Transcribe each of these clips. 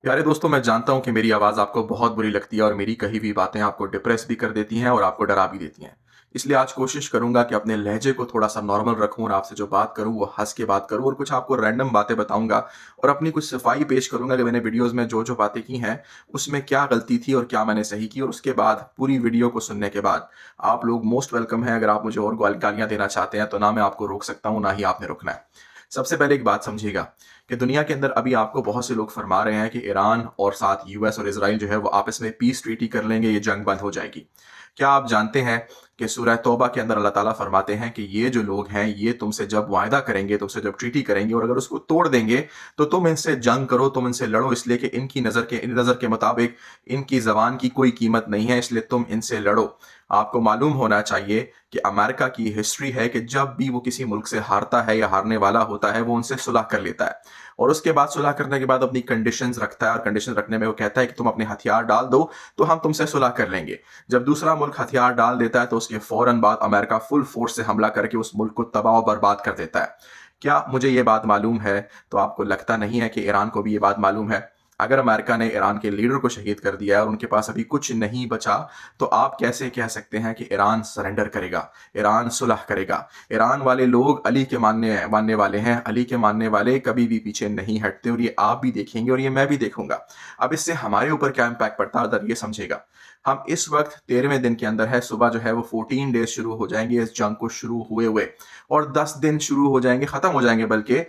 प्यारे दोस्तों, मैं जानता हूँ कि मेरी आवाज़ आपको बहुत बुरी लगती है और मेरी कही हुई बातें आपको डिप्रेस भी कर देती हैं और आपको डरा भी देती हैं। इसलिए आज कोशिश करूँगा कि अपने लहजे को थोड़ा-सा नॉर्मल रखूँ और आपसे जो बात करूँ वो हँस के बात करूँ और कुछ आपको रैंडम बातें बताऊँगा और अपनी कुछ सफाई पेश करूँगा कि मैंने वीडियोज़ में जो-जो बातें की हैं, उसमें क्या गलती थी और क्या मैंने सही की और उसके बाद पूरी वीडियो को सुनने के बाद आप लोग मोस्ट वेलकम हैं। अगर आप मुझे और गालियाँ देना चाहते हैं तो ना मैं आपको रोक सकता हूँ, ना ही आपने रुकना है। सबसे पहले एक बात समझिएगा कि दुनिया के अंदर अभी आपको बहुत से लोग फरमा रहे हैं कि ईरान और साथ यूएस और इजराइल जो है वो आपस में पीस ट्रीटी कर लेंगे, ये जंग बंद हो जाएगी। क्या आप जानते हैं कि सूरह तौबा के अंदर अल्लाह ताला फरमाते हैं कि ये जो लोग हैं ये तुमसे जब वायदा करेंगे, तुमसे जब ट्रीटी करेंगे और अगर उसको तोड़ देंगे तो तुम इनसे जंग करो, तुम इनसे लड़ो, इसलिए कि इनकी नज़र के मुताबिक इनकी ज़बान की कोई कीमत नहीं है, इसलिए तुम इनसे लड़ो। आपको मालूम होना चाहिए कि अमेरिका की हिस्ट्री है कि जब भी वो किसी मुल्क से हारता है या हारने वाला होता है वो उनसे सुलह कर लेता है और उसके बाद सुलह करने के बाद अपनी कंडीशंस रखता है और कंडीशन रखने में वो कहता है कि तुम अपने हथियार डाल दो तो हम तुमसे सुलह कर लेंगे। जब दूसरा मुल्क हथियार डाल देता है तो उसके फौरन बाद अमेरिका फुल फोर्स से हमला करके उस मुल्क को तबाह और बर्बाद कर देता है। क्या मुझे ये बात मालूम है? तो आपको लगता नहीं है कि ईरान को भी ये बात मालूम है? अगर अमेरिका ने ईरान के लीडर को शहीद कर दिया है और उनके पास अभी कुछ नहीं बचा, तो आप कैसे कह सकते हैं कि ईरान सरेंडर करेगा, ईरान सुलह करेगा? ईरान वाले लोग अली के मानने मानने वाले हैं, अली के मानने वाले कभी भी पीछे नहीं हटते और ये आप भी देखेंगे और ये मैं भी देखूंगा। अब इससे हमारे ऊपर क्या इम्पैक्ट पड़ता है अगर ये समझेगा। हम इस वक्त 13वें दिन के अंदर है, सुबह जो है वो 14 डेज शुरू हो जाएंगे इस जंग को शुरू हुए हुए और 10 दिन शुरू हो जाएंगे, खत्म हो जाएंगे बल्कि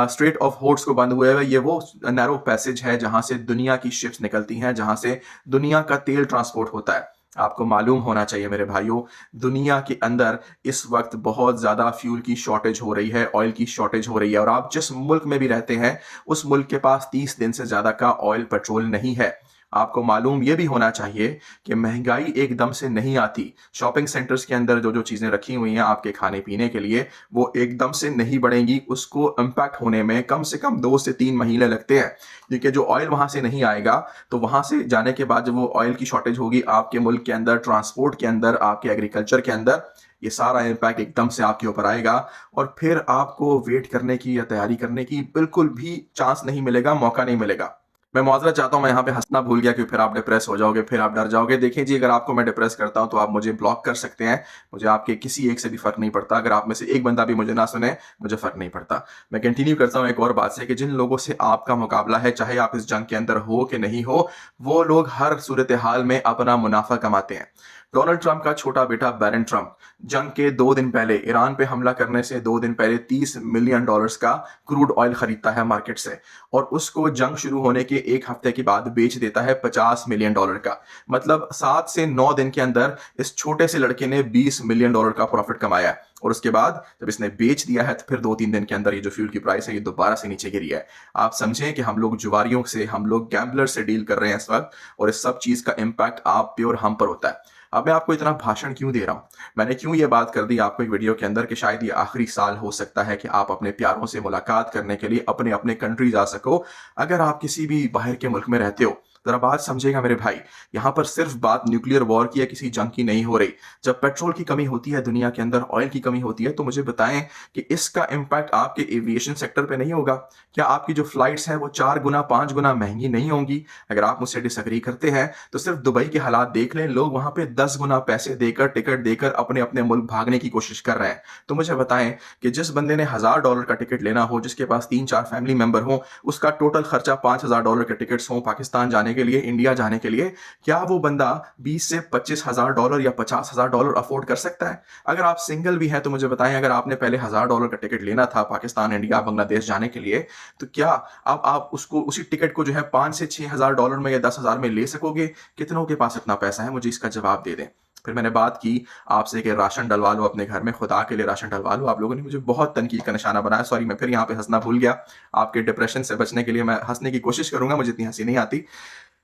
स्ट्रेट ऑफ होर्स को बंद हुए हुए। ये वो नैरो पैसेज है जहां से दुनिया की शिप्स निकलती हैं, जहां से दुनिया का तेल ट्रांसपोर्ट होता है। आपको मालूम होना चाहिए मेरे भाइयों, दुनिया के अंदर इस वक्त बहुत ज्यादा फ्यूल की शॉर्टेज हो रही है, ऑयल की शॉर्टेज हो रही है और आप जिस मुल्क में भी रहते हैं उस मुल्क के पास 30 दिन से ज्यादा का ऑयल पेट्रोल नहीं है। आपको मालूम यह भी होना चाहिए कि महंगाई एकदम से नहीं आती। शॉपिंग सेंटर्स के अंदर जो जो चीजें रखी हुई हैं आपके खाने पीने के लिए वो एकदम से नहीं बढ़ेंगी, उसको इम्पैक्ट होने में कम से कम 2 से 3 महीने लगते हैं, क्योंकि जो ऑयल वहां से नहीं आएगा तो वहां से जाने के बाद जब वो ऑयल की शॉर्टेज होगी आपके मुल्क के अंदर, ट्रांसपोर्ट के अंदर, आपके एग्रीकल्चर के अंदर, ये सारा इम्पैक्ट एकदम से आपके ऊपर आएगा और फिर आपको वेट करने की या तैयारी करने की बिल्कुल भी चांस नहीं मिलेगा, मौका नहीं मिलेगा। मैं माजरत चाहता हूं, मैं यहाँ पे हंसना भूल गया क्योंकि फिर आप डिप्रेस हो जाओगे, फिर आप डर जाओगे। देखिए जी, अगर आपको मैं डिप्रेस करता हूं तो आप मुझे ब्लॉक कर सकते हैं, मुझे आपके किसी एक से भी फर्क नहीं पड़ता। अगर आप में से एक बंदा भी मुझे ना सुने, मुझे फर्क नहीं पड़ता। मैं कंटिन्यू करता हूं एक और बात से कि जिन लोगों से आपका मुकाबला है, चाहे आप इस जंग के अंदर हो कि नहीं हो, वो लोग हर सूरत हाल में अपना मुनाफा कमाते हैं। डोनाल्ड ट्रंप का छोटा बेटा बैरन ट्रंप जंग के 2 दिन पहले, ईरान पे हमला करने से 2 दिन पहले, $30 मिलियन का क्रूड ऑयल खरीदता है मार्केट से और उसको जंग शुरू होने के 1 हफ्ते के बाद बेच देता है $50 मिलियन का। मतलब 7 से 9 दिन के अंदर इस छोटे से लड़के ने $20 मिलियन का प्रॉफिट कमाया है और उसके बाद जब इसने बेच दिया है तो फिर 2-3 दिन के अंदर ये जो फ्यूल की प्राइस है ये दोबारा से नीचे गिरी है। आप समझें कि हम लोग जुआरियों से, हम लोग गैम्बलर से डील कर रहे हैं इस वक्त और इस सब चीज का इम्पैक्ट आप पे और हम पर होता है। अब मैं आपको इतना भाषण क्यों दे रहा हूं, मैंने क्यों ये बात कर दी आपको एक वीडियो के अंदर कि शायद ये आखिरी साल हो सकता है कि आप अपने प्यारों से मुलाकात करने के लिए अपने अपने कंट्री जा सको। अगर आप किसी भी बाहर के मुल्क में रहते हो, जरा बात समझेगा मेरे भाई, यहां पर सिर्फ बात न्यूक्लियर वॉर की या किसी जंग की नहीं हो रही। जब पेट्रोल की कमी होती है दुनिया के अंदर, ऑयल की कमी होती है, तो मुझे बताएं कि इसका इंपैक्ट आपके एविएशन सेक्टर पे नहीं होगा? क्या आपकी जो फ्लाइट्स हैं वो 4 गुना 5 गुना महंगी नहीं होंगी? अगर आप मुझसे डिसएग्री करते हैं तो सिर्फ दुबई के हालात देख लें, लोग वहां पे 10 गुना पैसे देकर, टिकट देकर अपने अपने मुल्क भागने की कोशिश कर रहे हैं। तो मुझे बताएं कि जिस बंदे ने $1000 का टिकट लेना हो, जिसके पास 3-4 फैमिली मेंबर हो, उसका टोटल खर्चा $5000 के टिकट्स हो पाकिस्तान जाने के लिए, इंडिया जाने के लिए, क्या वो बंदा 20 से 25 हजार डॉलर या $50,000 अफोर्ड कर सकता है? अगर आप सिंगल भी हैं तो मुझे बताएं, अगर आपने पहले $1000 का टिकट लेना था पाकिस्तान, इंडिया, बांग्लादेश जाने के लिए, तो क्या आप उसको, उसी टिकट को जो है 5 से 6 हजार डॉलर में या 10 हजार में ले सकोगे? कितनों के पास इतना पैसा है? मुझे इसका जवाब दे दें। फिर मैंने बात की आपसे कि राशन डलवा लो अपने घर में, खुदा के लिए राशन डलवा लो। आप लोगों ने मुझे बहुत तनकीद का निशाना बनाया, सॉरी, मैं फिर यहाँ पे हंसना भूल गया। आपके डिप्रेशन से बचने के लिए मैं हंसने की कोशिश करूंगा, मुझे इतनी हंसी नहीं आती।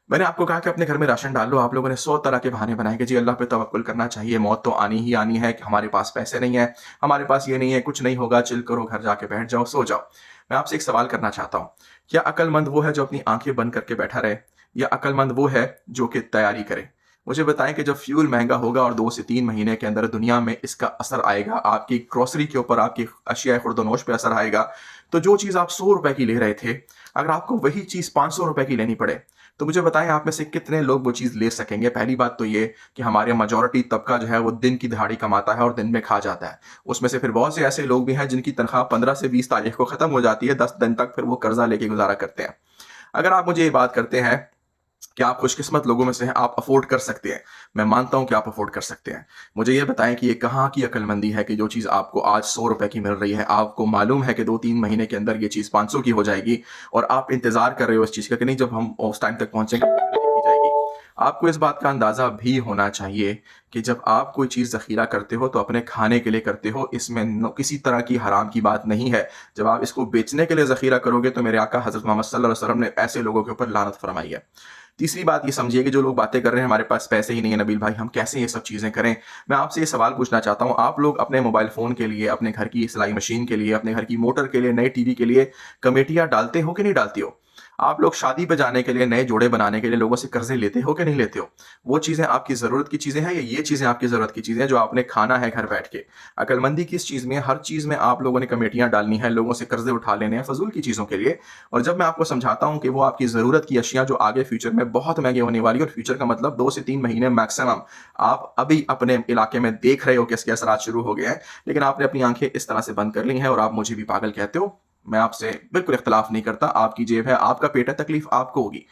मैंने आपको कहा कि अपने घर में राशन डाल लो। आप लोगों ने 100 तरह के बहाने बनाए कि जी अल्लाह पे तवक्कुल करना चाहिए, मौत तो आनी ही आनी है, कि हमारे पास पैसे नहीं है, हमारे पास ये नहीं है, कुछ नहीं होगा, चिल करो, घर जाके बैठ जाओ, सो जाओ। मैं आपसे एक सवाल करना चाहता हूँ, क्या अक्लमंद वो है जो अपनी आंखें बंद करके बैठा रहे, या अक्लमंद वो है जो कि तैयारी करे? मुझे बताएं कि जब फ्यूल महंगा होगा और 2 से 3 महीने के अंदर दुनिया में इसका असर आएगा, आपकी ग्रोसरी के ऊपर, आपकी अशिया खुर्दोनोश पे असर आएगा, तो जो चीज आप 100 रुपए की ले रहे थे अगर आपको वही चीज़ 500 रुपए की लेनी पड़े, तो मुझे बताएँ आप में से कितने लोग वो चीज़ ले सकेंगे? पहली बात तो ये कि हमारे मेजॉरिटी तबका जो है वो दिन की दिहाड़ी कमाता है और दिन में खा जाता है। उसमें से फिर बहुत से ऐसे लोग भी हैं जिनकी तनख्वाह 15 से 20 तारीख को खत्म हो जाती है, 10 दिन तक फिर वो कर्ज़ा लेके गुज़ारा करते हैं। अगर आप मुझे ये बात करते हैं कि आप खुशकिस्मत लोगों में से हैं, आप अफ़ोर्ड कर सकते हैं। मैं मानता हूँ कि आप अफ़ोर्ड कर सकते हैं। मुझे ये बताएँ कि ये कहाँ की अक्लमंदी है कि जो चीज़ आपको आज ₹100 की मिल रही है, आपको मालूम है कि 2-3 महीने के अंदर ये चीज़ 500 की हो जाएगी और आप इंतज़ार कर रहे हो इस चीज़ का कि नहीं जब हम उस टाइम तक पहुँचेंगे देखी जाएगी। आपको इस बात का अंदाज़ा भी होना चाहिए कि जब आप कोई चीज़ ज़ख़ीरा करते हो तो अपने खाने के लिए करते हो, इसमें न किसी तरह की हराम की बात नहीं है। जब आप इसको बेचने के लिए ज़ख़ीरा करोगे तो मेरे आका हज़रत मोहम्मद सल्लल्लाहु अलैहि वसल्लम ने ऐसे लोगों के ऊपर लानत फ़रमाई है। तीसरी बात ये समझिए कि जो लोग बातें कर रहे हैं हमारे पास पैसे ही नहीं है नबील भाई, हम कैसे ये सब चीज़ें करें? मैं आपसे ये सवाल पूछना चाहता हूँ, आप लोग अपने मोबाइल फ़ोन के लिए, अपने घर की सिलाई मशीन के लिए, अपने घर की मोटर के लिए, नए टीवी के लिए कमेटियाँ डालते हो कि नहीं डालती हो? आप लोग शादी पे जाने के लिए, नए जोड़े बनाने के लिए लोगों से कर्ज़े लेते हो कि नहीं लेते हो? वो चीज़ें आपकी ज़रूरत की चीज़ें हैं या ये चीज़ें आपकी ज़रूरत की चीज़ें हैं जो आपने खाना है घर बैठ के? अक्लमंदी किस चीज़ में है? हर चीज़ में आप लोगों ने कमेटियाँ डालनी है, लोगों से कर्ज़े उठा लेने हैं फ़िज़ूल की चीज़ों के लिए। और जब मैं आपको समझाता हूँ कि वो आपकी ज़रूरत की अशिया जो आगे फ्यूचर में बहुत महँगी होने वाली है और फ्यूचर का मतलब 2 से 3 महीने मैक्सिमम आप अभी अपने इलाके में देख रहे हो कि इसके असरात शुरू हो गए हैं, लेकिन आपने अपनी आँखें इस तरह से बंद कर ली हैं और आप मुझे भी पागल कहते हो। मैं आपसे बिल्कुल इख्तिलाफ़ नहीं करता, आपकी जेब है, आपका पेट है, तकलीफ़ आपको होगी।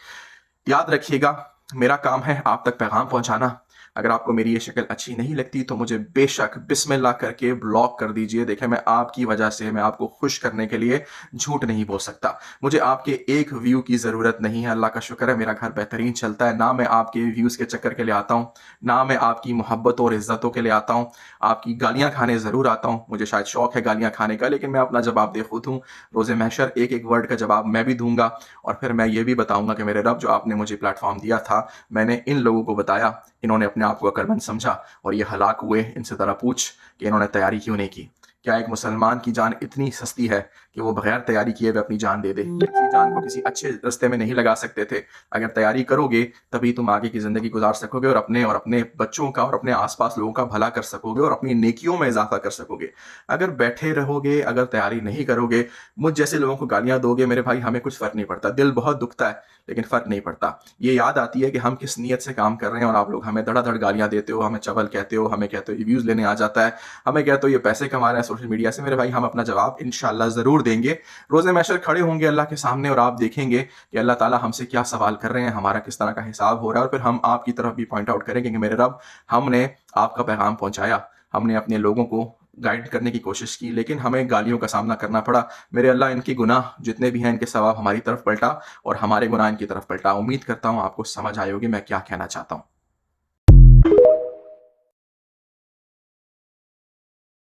याद रखिएगा, मेरा काम है आप तक पैगाम पहुँचाना। अगर आपको मेरी ये शक्ल अच्छी नहीं लगती तो मुझे बेशक बिस्मिल्लाह करके ब्लॉक कर दीजिए। देखिए मैं आपकी वजह से मैं आपको खुश करने के लिए झूठ नहीं बोल सकता। मुझे आपके एक व्यू की ज़रूरत नहीं है, अल्लाह का शुक्र है मेरा घर बेहतरीन चलता है। ना मैं आपके व्यूज़ के चक्कर के लिए आता हूँ, ना मैं आपकी मोहब्बत और इज़्ज़तों के लिए आता हूँ। आपकी गालियाँ खाने ज़रूर आता हूँ, मुझे शायद शौक है गालियाँ खाने का, लेकिन मैं अपना जवाब खुद हूँ। रोज़े महशर एक-एक वर्ड का जवाब मैं भी दूँगा और फिर मैं ये भी बताऊँगा कि मेरे रब जो आपने मुझे प्लेटफ़ॉर्म दिया था, मैंने इन लोगों को बताया, इन्होंने अपने आप को अक्लमंद समझा और ये हलाक हुए। इनसे ज़रा पूछ कि इन्होंने तैयारी क्यों नहीं की? क्या एक मुसलमान की जान इतनी सस्ती है कि वो बगैर तैयारी किए हुए अपनी जान दे दे? किसी जान को किसी अच्छे रास्ते में नहीं लगा सकते थे। अगर तैयारी करोगे तभी तुम आगे की ज़िंदगी गुजार सकोगे और अपने बच्चों का और अपने आस-पास लोगों का भला कर सकोगे और अपनी नेकियों में इज़ाफ़ा कर सकोगे। अगर बैठे रहोगे, अगर तैयारी नहीं करोगे, मुझ जैसे लोगों को गालियाँ दोगे, मेरे भाई हमें कुछ फ़र्क नहीं पड़ता। दिल बहुत दुखता है, लेकिन फ़र्क नहीं पड़ता। ये याद आती है कि हम किस नीयत से काम कर रहे हैं और आप लोग हमें धड़ाधड़ गालियाँ देते हो, हमें चवल कहते हो, हमें कहते हो ये व्यूज़ लेने आ जाता है, हमें कहते हो ये पैसे कमा रहा है सोशल मीडिया से। मेरे भाई हम अपना जवाब इंशाअल्लाह ज़रूर देंगे। रोज़े महशर खड़े होंगे अल्लाह के सामने और आप देखेंगे कि अल्लाह ताला हमसे क्या सवाल कर रहे हैं, हमारा किस तरह का हिसाब हो रहा है और फिर हम आपकी तरफ भी पॉइंट आउट करेंगे कि मेरे रब, हमने आपका पैगाम पहुँचाया, हमने अपने लोगों को गाइड करने की कोशिश की, लेकिन हमें गालियों का सामना करना पड़ा। मेरे अल्लाह इनके गुनाह जितने भी हैं, इनके सवाब हमारी तरफ पलटा और हमारे गुनाह इनकी तरफ पलटा। उम्मीद करता हूँ आपको समझ आई होगी मैं क्या कहना चाहता हूँ।